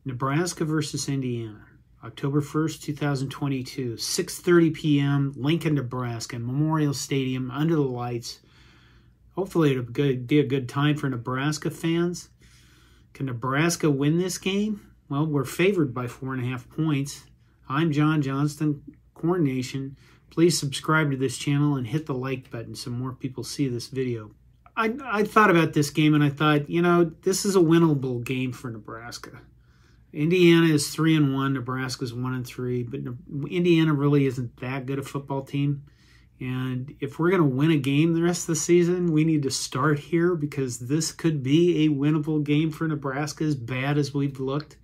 Nebraska versus Indiana, October 1st, 2022, 6:30 p.m., Lincoln, Nebraska, Memorial Stadium, under the lights. Hopefully it'll be a good time for Nebraska fans. Can Nebraska win this game? Well, we're favored by 4.5 points. I'm John Johnston, Corn Nation. Please subscribe to this channel and hit the like button so more people see this video. I thought about this game and I thought, you know, this is a winnable game for Nebraska. Indiana is 3-1, Nebraska's 1-3, but Indiana really isn't that good a football team. And if we're going to win a game the rest of the season, we need to start here because this could be a winnable game for Nebraska, as bad as we've looked.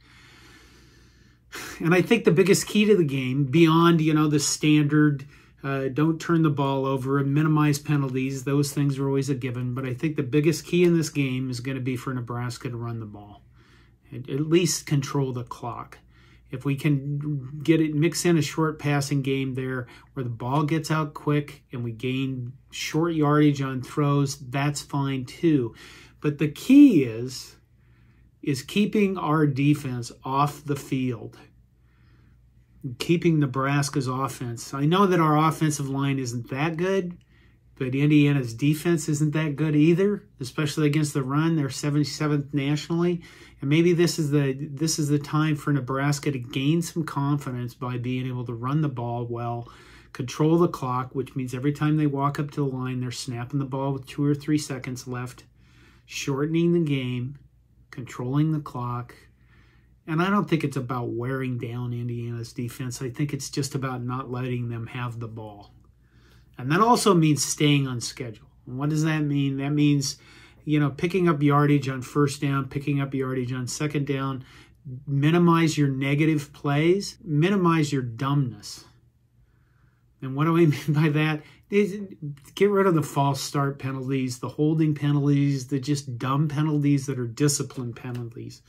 And I think the biggest key to the game, beyond, you know, the standard, don't turn the ball over and minimize penalties, those things are always a given. But I think the biggest key in this game is going to be for Nebraska to run the ball. At least control the clock. If we can mix in a short passing game there where the ball gets out quick and we gain short yardage on throws, that's fine too. But the key is keeping our defense off the field, keeping Nebraska's offense. I know that our offensive line isn't that good, but Indiana's defense isn't that good either, especially against the run. They're 77th nationally. And maybe this is the time for Nebraska to gain some confidence by being able to run the ball well, control the clock, which means every time they walk up to the line, they're snapping the ball with 2 or 3 seconds left, shortening the game, controlling the clock. And I don't think it's about wearing down Indiana's defense. I think it's just about not letting them have the ball. And that also means staying on schedule. And what does that mean? That means, you know, picking up yardage on first down, picking up yardage on second down, minimize your negative plays, minimize your dumbness. And what do I mean by that? Get rid of the false start penalties, the holding penalties, the just dumb penalties that are discipline penalties.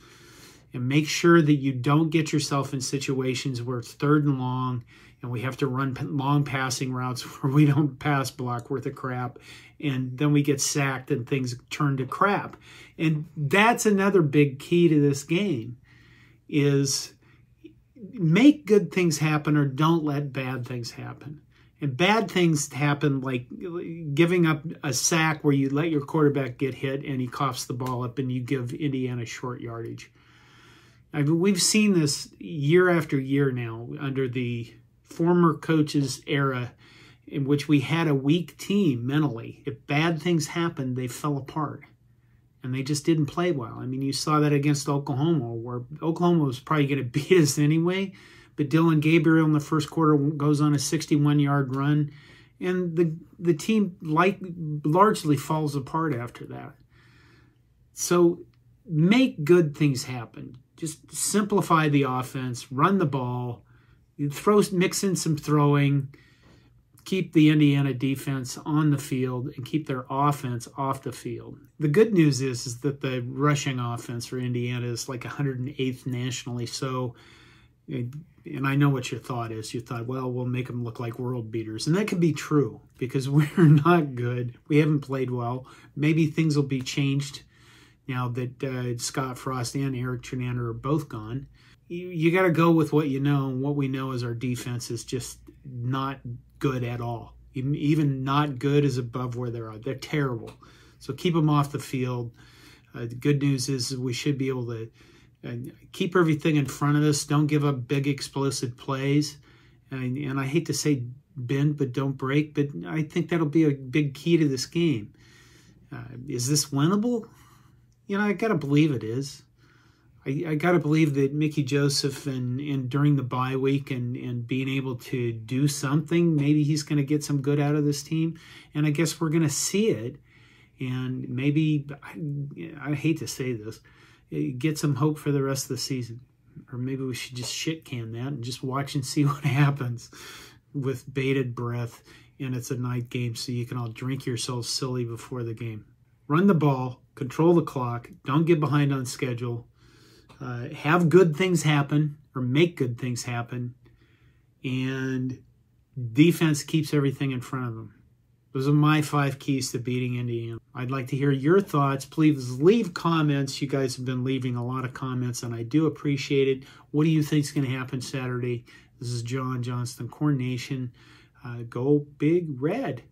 And make sure that you don't get yourself in situations where it's 3rd and long and we have to run long passing routes where we don't pass block worth of crap, and then we get sacked and things turn to crap. And that's another big key to this game, is make good things happen or don't let bad things happen. And bad things happen like giving up a sack where you let your quarterback get hit and he coughs the ball up and you give Indiana short yardage. I mean, we've seen this year after year now under the former coach's era, in which we had a weak team mentally. If bad things happened, they fell apart. And they just didn't play well. I mean, you saw that against Oklahoma, where Oklahoma was probably going to beat us anyway. But Dylan Gabriel in the first quarter goes on a 61-yard run. And the team largely falls apart after that. So make good things happen. Just simplify the offense, run the ball, mix in some throwing, keep the Indiana defense on the field, and keep their offense off the field. The good news is that the rushing offense for Indiana is like 108th nationally. So, and I know what your thought is. You thought, well, we'll make them look like world beaters. And that could be true because we're not good. We haven't played well. Maybe things will be changed now that Scott Frost and Eric Trinander are both gone. You got to go with what you know, and what we know is our defense is just not good at all. Even not good is above where they're at. They're terrible. So keep them off the field. The good news is we should be able to keep everything in front of us. Don't give up big explosive plays. And I hate to say bend but don't break, but I think that'll be a big key to this game. Is this winnable? You know, I got to believe it is. I got to believe that Mickey Joseph and during the bye week and being able to do something, maybe he's going to get some good out of this team. And I guess we're going to see it. And maybe, I hate to say this, get some hope for the rest of the season. Or maybe we should just shit can that and just watch and see what happens with bated breath. And it's a night game, so you can all drink yourselves silly before the game. Run the ball, control the clock, don't get behind on schedule. Have good things happen or make good things happen, and defense keeps everything in front of them. Those are my 5 keys to beating Indiana. I'd like to hear your thoughts. Please leave comments. You guys have been leaving a lot of comments, and I do appreciate it. What do you think is going to happen Saturday? This is John Johnston, Corn Nation. Go Big Red.